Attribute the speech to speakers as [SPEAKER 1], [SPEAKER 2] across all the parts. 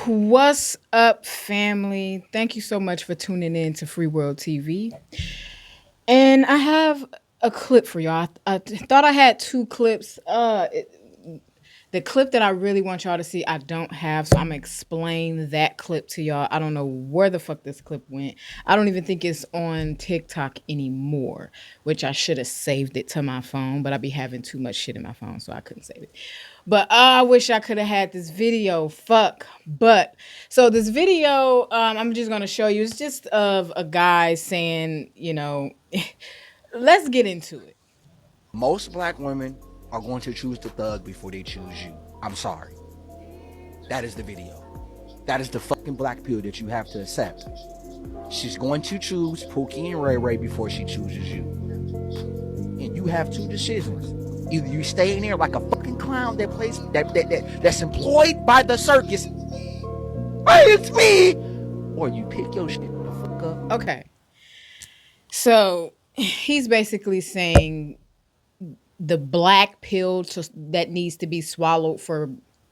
[SPEAKER 1] What's up, family? Thank you so much for tuning in to Free World TV. And I have a clip for y'all. I thought I had two clips. The clip that I really want y'all to see, I don't have, so I'm gonna explain that clip to y'all. I don't know where the fuck this clip went. I don't even think it's on TikTok anymore, which I should have saved it to my phone, but I be having too much shit in my phone, so I couldn't save it. But I wish I could have had this video. Fuck. But so this video, I'm just gonna show you. It's just of a guy saying, let's get into it.
[SPEAKER 2] Most black women are going to choose the thug before they choose you. I'm sorry. That is the video. That is the fucking black pill that you have to accept. She's going to choose Pookie and Ray Ray before she chooses you. And you have two decisions. Either you stay in there like a fucking clown that's employed by the circus. Hey, it's me! Or you pick your shit the fuck up.
[SPEAKER 1] Okay. So he's basically saying the black pill that needs to be swallowed for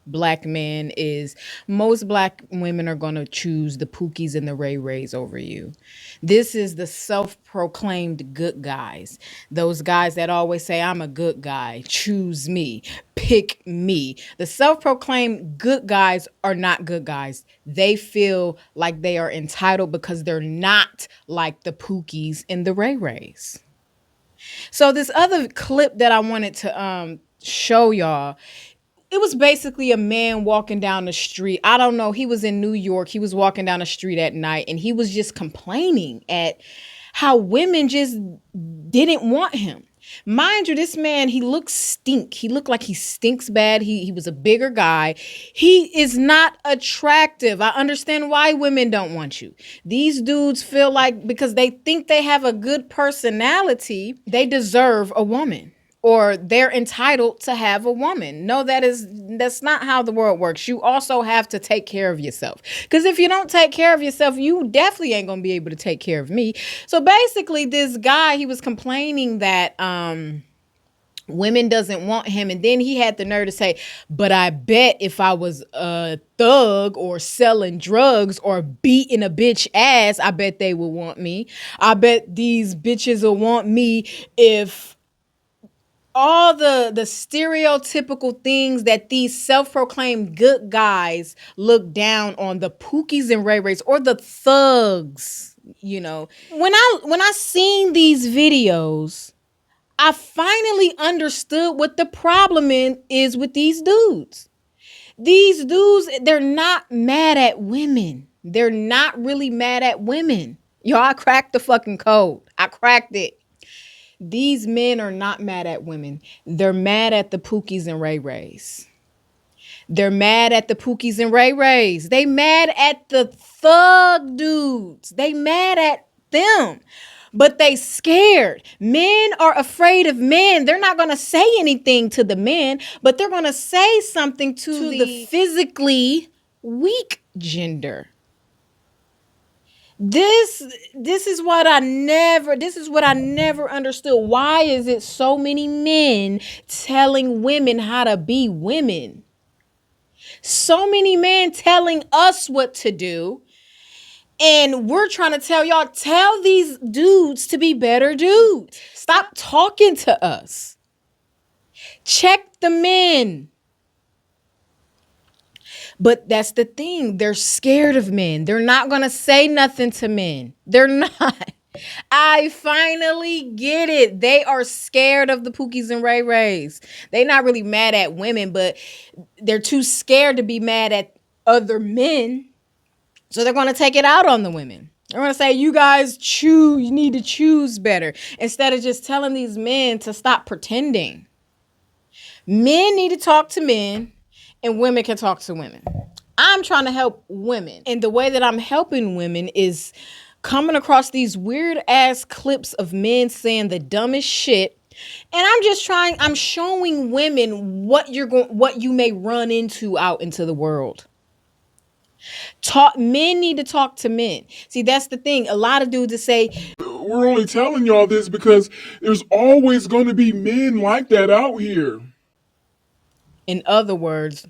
[SPEAKER 1] black men is most black women are going to choose the Pookies and the Ray Rays over you. This is the self-proclaimed good guys. Those guys that always say, I'm a good guy, choose me, pick me. The self-proclaimed good guys are not good guys. They feel like they are entitled because they're not like the Pookies and the Ray Rays. So this other clip that I wanted to show y'all, it was basically a man walking down the street. I don't know. He was in New York. He was walking down the street at night and he was just complaining at how women just didn't want him. Mind you, this man, he looked stink. He looked like he stinks bad. He was a bigger guy. He is not attractive. I understand why women don't want you. These dudes feel like because they think they have a good personality, they deserve a woman. Or they're entitled to have a woman. No, that's not how the world works. You also have to take care of yourself. Because if you don't take care of yourself, you definitely ain't gonna be able to take care of me. So basically, this guy, he was complaining that women doesn't want him, and then he had the nerve to say, but I bet if I was a thug or selling drugs or beating a bitch ass, I bet they would want me. I bet these bitches will want me if all the stereotypical things that these self-proclaimed good guys look down on the Pookies and Ray Rays or the thugs. When I seen these videos, I finally understood what the problem is with these dudes. These dudes, they're not mad at women. They're not really mad at women. Y'all, I cracked the fucking code. I cracked it. These men are not mad at women. They're mad at the Pookies and Ray Rays. They're mad at the Pookies and Ray Rays. They mad at the thug dudes. They mad at them. But they scared. Men are afraid of men. They're not going to say anything to the men, but they're going to say something to the physically weak gender. This is what I never understood. Why is it so many men telling women how to be women? So many men telling us what to do. And we're trying to tell these dudes to be better dudes. Stop talking to us. Check the men. But that's the thing. They're scared of men. They're not going to say nothing to men. They're not. I finally get it. They are scared of the Pookies and Ray Rays. They're not really mad at women, but they're too scared to be mad at other men. So they're going to take it out on the women. They're going to say, you guys choose. You need to choose better. Instead of just telling these men to stop pretending. Men need to talk to men. And women can talk to women. I'm trying to help women. And the way that I'm helping women is coming across these weird ass clips of men saying the dumbest shit. And I'm showing women what you may run into out into the world. Men need to talk to men. See, that's the thing. A lot of dudes that say,
[SPEAKER 3] we're only telling y'all this because there's always going to be men like that out here.
[SPEAKER 1] in other words,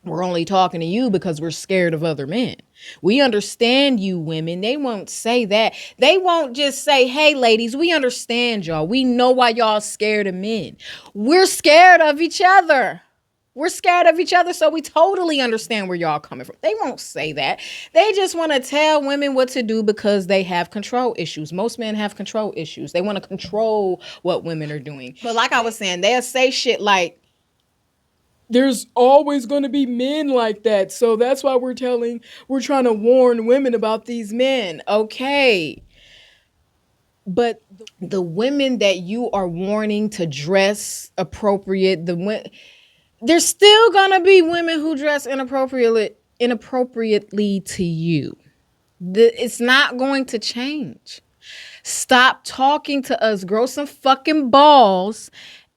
[SPEAKER 1] We're only talking to you because we're scared of other men. We understand you women. They won't say that. They won't just say, hey, ladies, we understand y'all. We know why y'all scared of men. We're scared of each other. We're scared of each other, so we totally understand where y'all coming from. They won't say that. They just want to tell women what to do because they have control issues. Most men have control issues. They want to control what women are doing. But like I was saying, they'll say shit like, there's always going to be men like that. So that's why we're trying to warn women about these men. Okay. But the women that you are warning to dress appropriate, there's still going to be women who dress inappropriately to you. It's not going to change. Stop talking to us. Grow some fucking balls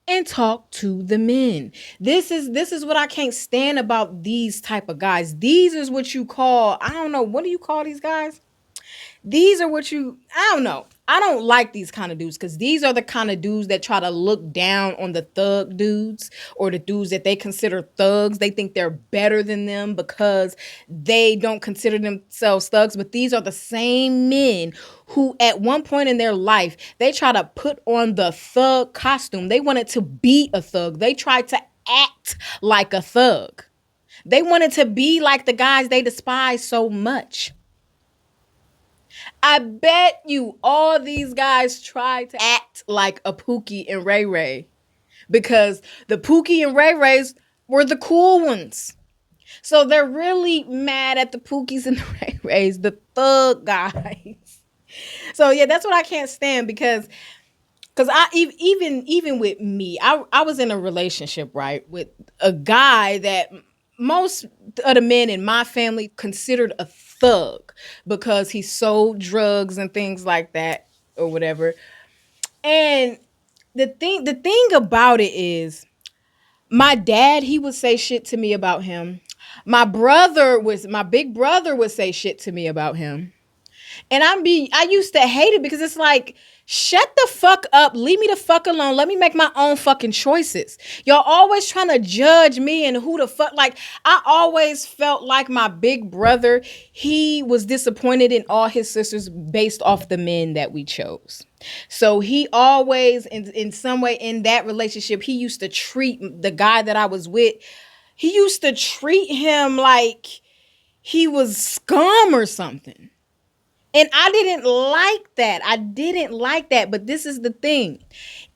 [SPEAKER 1] and talk to the men. This is what I can't stand about these type of guys. These is what you call, I don't know, what do you call these guys? These are what I don't know. I don't like these kind of dudes because these are the kind of dudes that try to look down on the thug dudes or the dudes that they consider thugs. They think they're better than them because they don't consider themselves thugs. But these are the same men who at one point in their life, they try to put on the thug costume. They wanted to be a thug. They tried to act like a thug. They wanted to be like the guys they despise so much. I bet you all these guys try to act like a Pookie and Ray Ray because the Pookie and Ray Rays were the cool ones. So they're really mad at the Pookies and the Ray Rays, the thug guys. So yeah, that's what I can't stand because I even with me, I was in a relationship, right, with a guy that most of the men in my family considered a thug because he sold drugs and things like that or whatever. And the thing about it is my dad, he would say shit to me about him. My big brother would say shit to me about him. And I used to hate it because it's like, shut the fuck up. Leave me the fuck alone. Let me make my own fucking choices. Y'all always trying to judge me and who the fuck. Like, I always felt like my big brother, he was disappointed in all his sisters based off the men that we chose. So he always, in some way in that relationship, he used to treat the guy that I was with, he used to treat him like he was scum or something. And I didn't like that. But this is the thing.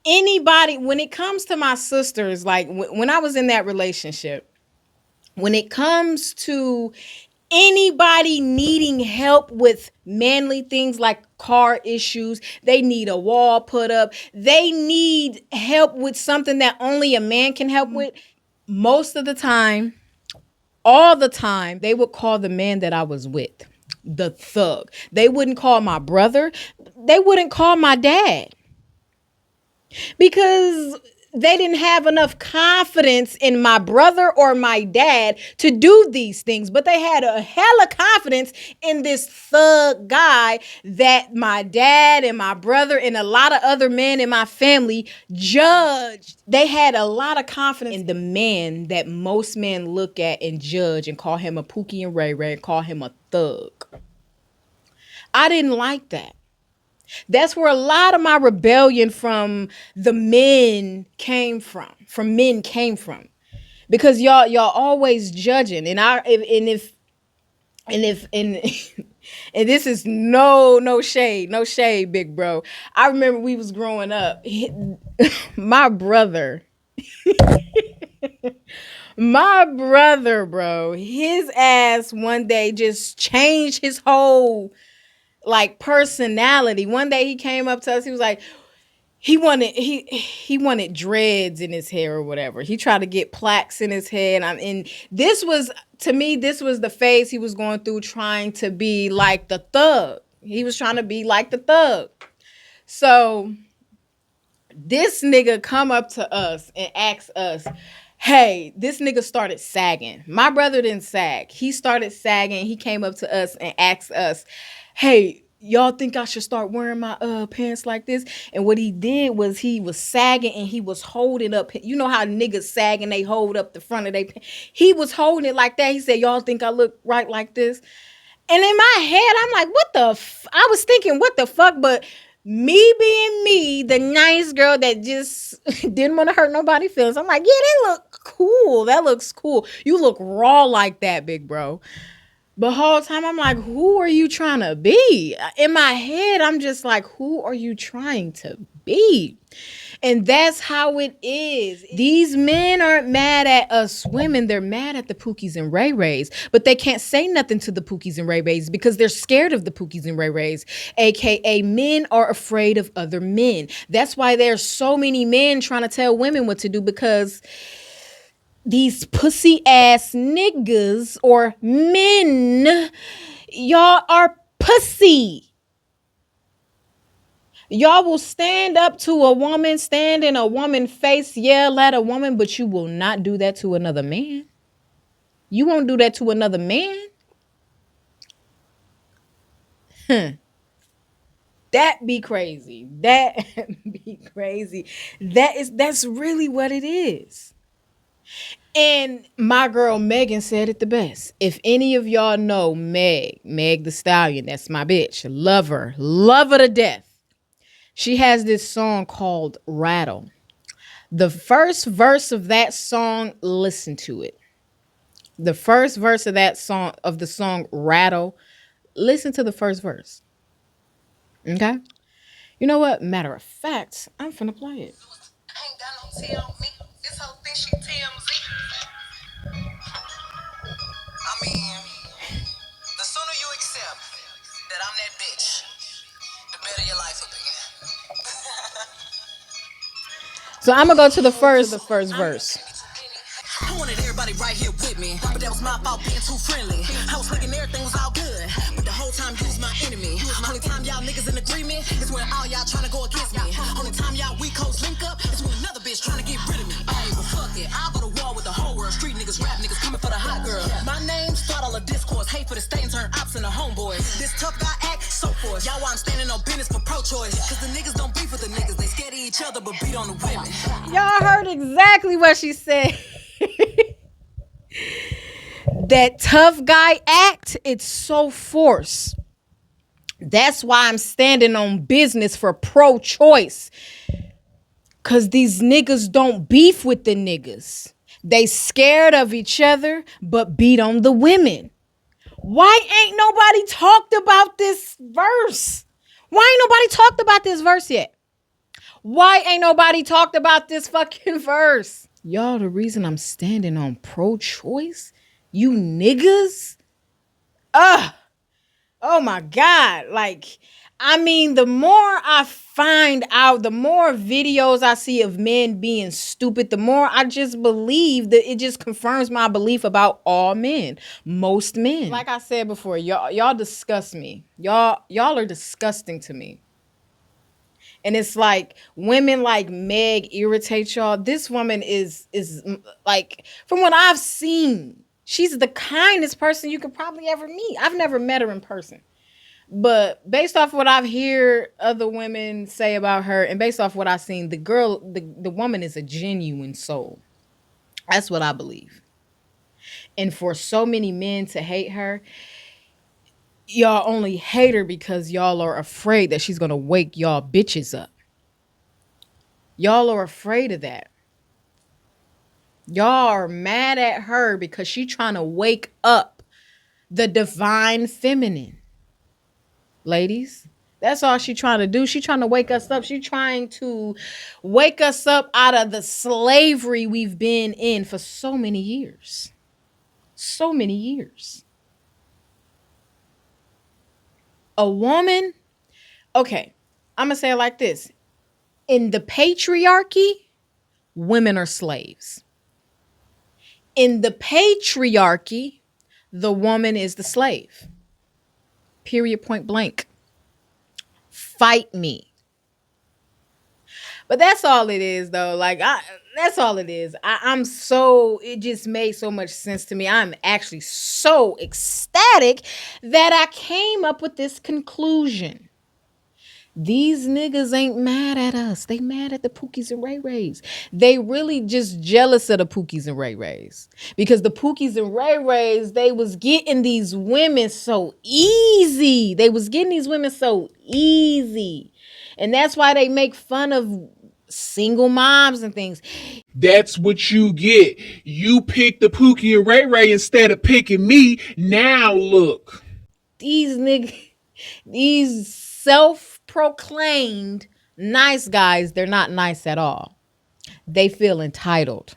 [SPEAKER 1] Anybody, when it comes to my sisters, like when I was in that relationship, when it comes to anybody needing help with manly things like car issues, they need a wall put up, they need help with something that only a man can help with, most of the time, all the time, they would call the man that I was with the thug. They wouldn't call my brother. They wouldn't call my dad because they didn't have enough confidence in my brother or my dad to do these things. But they had a hella confidence in this thug guy that my dad and my brother and a lot of other men in my family judged. They had a lot of confidence in the man that most men look at and judge and call him a Pookie and Ray Ray and call him a thug. I didn't like that. That's where a lot of my rebellion from the men came from. Because y'all always judging. And and this is no shade, big bro. I remember we was growing up. My brother, bro, his ass one day just changed his whole like personality. One day he came up to us, he was like, he wanted dreads in his hair or whatever. He tried to get plaques in his head. And this was, to me, this was the phase he was going through, trying to be like the thug. He was trying to be like the thug. So this nigga come up to us and ask us, hey, this nigga started sagging. My brother didn't sag. He started sagging. He came up to us and asked us, hey, y'all think I should start wearing my pants like this? And what he did was he was sagging and he was holding up. You know how niggas sag and they hold up the front of their pants? He was holding it like that. He said, y'all think I look right like this? And in my head, I'm like, what the I was thinking, what the fuck? But me being me, the nice girl that just didn't want to hurt nobody's feelings, I'm like, yeah, that look cool. That looks cool. You look raw like that, big bro. The whole time I'm like, who are you trying to be? In my head, I'm just like, who are you trying to be? And that's how it is. These men aren't mad at us women. They're mad at the Pookies and Ray Rays. But they can't say nothing to the Pookies and Ray Rays because they're scared of the Pookies and Ray Rays. AKA men are afraid of other men. That's why there's so many men trying to tell women what to do, because these pussy ass niggas or men, y'all are pussy. Y'all will stand up to a woman, stand in a woman's face, yell at a woman, but you will not do that to another man. You won't do that to another man. That be crazy. That be crazy. That's really what it is. And my girl Megan said it the best. If any of y'all know Meg the Stallion, that's my bitch. Love her to death. She has this song called Rattle. The first verse of that song, listen to it. The first verse of that song, of the song Rattle, listen to the first verse. Okay? You know what? Matter of fact, I'm finna play it. I ain't got no tea on me. This whole thing she TMZ. I mean, the sooner you accept that I'm that bitch, the better your life will be. So I'm gonna go to the first verse.
[SPEAKER 4] I wanted everybody right here with me, but that was my fault being too friendly. I was thinking everything was all good, but the whole time you was my enemy. Only time y'all niggas in agreement is when all y'all trying to go against me. Only time y'all weak hoes link up is when another bitch trying to get rid of me. Hey, well fuck it, I'll go to war with the whole world. Street niggas, rap niggas coming for the hot girl. My name start all the discourse, hate for the state and turn ops into homeboys. This tough guy act so forth. Y'all why I'm standing on business for pro-choice, cause the niggas don't beef with the niggas. They scared of each other but beat on the women.
[SPEAKER 1] Y'all heard exactly what she said. That tough guy act, it's so forced. That's why I'm standing on business for pro-choice. Cause these niggas don't beef with the niggas. They scared of each other, but beat on the women. Why ain't nobody talked about this verse? Why ain't nobody talked about this verse yet? Why ain't nobody talked about this fucking verse? Y'all, the reason I'm standing on pro-choice, you niggas, oh my God. Like, I mean, the more I find out, the more videos I see of men being stupid, the more I just believe that it just confirms my belief about all men, most men. Like I said before, y'all disgust me. Y'all are disgusting to me. And it's like women like Meg irritate y'all. This woman is like, from what I've seen, she's the kindest person you could probably ever meet. I've never met her in person. But based off what I've heard other women say about her, and based off what I've seen, the woman is a genuine soul. That's what I believe. And for so many men to hate her, y'all only hate her because y'all are afraid that she's going to wake y'all bitches up. Y'all are afraid of that. Y'all are mad at her because she's trying to wake up the divine feminine. Ladies, that's all she's trying to do. She's trying to wake us up. She's trying to wake us up out of the slavery we've been in for so many years. So many years. A woman, okay, I'm going to say it like this. In the patriarchy, women are slaves. In the patriarchy, the woman is the slave. Period, point blank. Fight me. But that's all it is, though. Like, That's all it is. It just made so much sense to me. I'm actually so ecstatic that I came up with this conclusion. These niggas ain't mad at us. They mad at the Pookies and Ray Rays. They really just jealous of the Pookies and Ray Rays. Because the Pookies and Ray Rays, they was getting these women so easy. And that's why they make fun of single moms and things.
[SPEAKER 3] That's what you get. You picked the Pookie and Ray Ray instead of picking me. Now look.
[SPEAKER 1] These self-proclaimed nice guys, they're not nice at all. They feel entitled.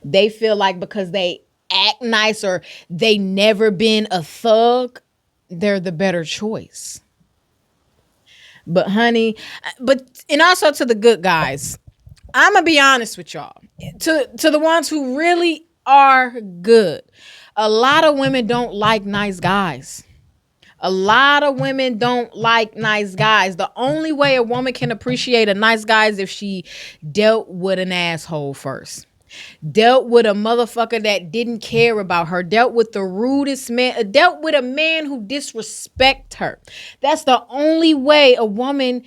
[SPEAKER 1] They feel like because they act nice or they never been a thug, they're the better choice. But honey, and also to the good guys, I'm gonna be honest with y'all. To the ones who really are good, a lot of women don't like nice guys. A lot of women don't like nice guys. The only way a woman can appreciate a nice guy is if she dealt with an asshole first. Dealt with a motherfucker that didn't care about her. Dealt with the rudest man. Dealt with a man who disrespect her. That's the only way a woman,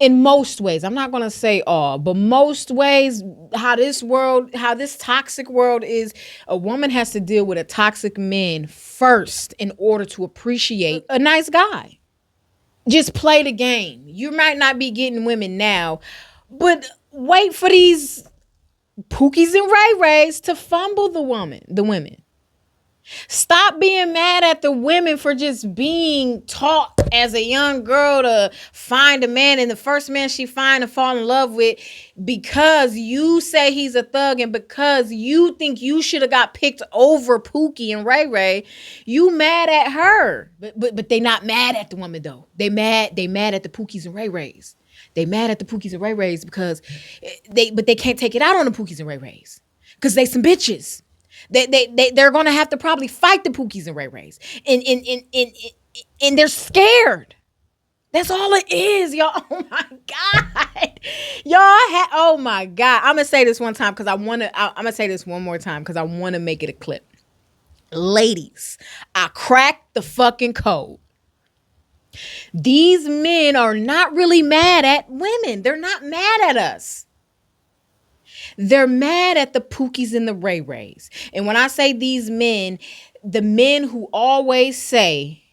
[SPEAKER 1] in most ways, I'm not going to say all, but most ways, how this toxic world is, a woman has to deal with a toxic man first in order to appreciate a nice guy. Just play the game. You might not be getting women now, but wait for these Pookies and Ray Rays to fumble the women. Stop being mad at the women for just being taught as a young girl to find a man, and the first man she find and fall in love with because you say he's a thug and because you think you should have got picked over Pookie and Ray Ray. You mad at her, but they not mad at the woman though. They mad at the Pookies and Ray Rays. They mad at the Pookies and Ray Rays because they can't take it out on the Pookies and Ray Rays because they some bitches. They're gonna have to probably fight the Pookies and Ray Rays, and they're scared. That's all it is, y'all. Oh my God, oh my God. I'm gonna say this one time because I'm gonna say this one more time because I want to make it a clip. Ladies, I cracked the fucking code. These men are not really mad at women. They're not mad at us. They're mad at the Pookies and the Ray Rays. And when I say these men, the men who always say,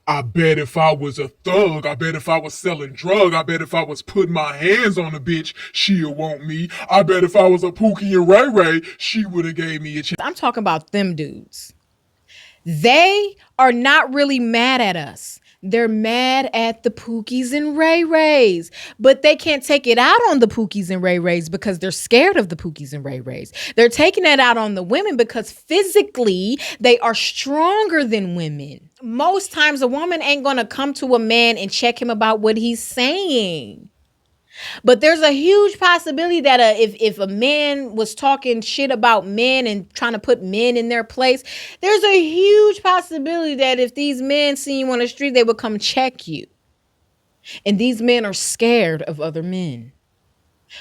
[SPEAKER 3] I bet if I was a thug, I bet if I was selling drugs, I bet if I was putting my hands on a bitch, she'll want me. I bet if I was a Pookie and Ray Ray, she would have gave me a chance.
[SPEAKER 1] I'm talking about them dudes. They are not really mad at us. They're mad at the Pookies and Ray Rays, but they can't take it out on the Pookies and Ray Rays because they're scared of the Pookies and Ray Rays. They're taking it out on the women because physically they are stronger than women. Most times a woman ain't going to come to a man and check him about what he's saying. But there's a huge possibility that if a man was talking shit about men and trying to put men in their place, there's a huge possibility that if these men see you on the street, they would come check you. And these men are scared of other men.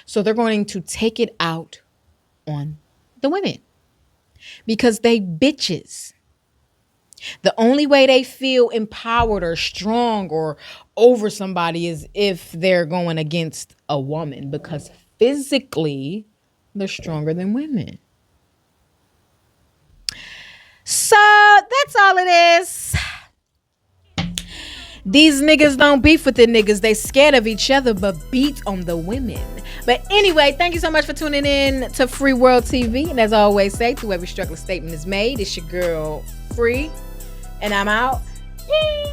[SPEAKER 1] So they're going to take it out on the women because they bitches. The only way they feel empowered or strong or over somebody is if they're going against a woman because physically they're stronger than women. So that's all it is. These niggas don't beef with the niggas. They scared of each other but beat on the women. But anyway, thank you so much for tuning in to Free World TV. And as I always say, to every struggle statement is made. It's your girl Free. And I'm out. Yay!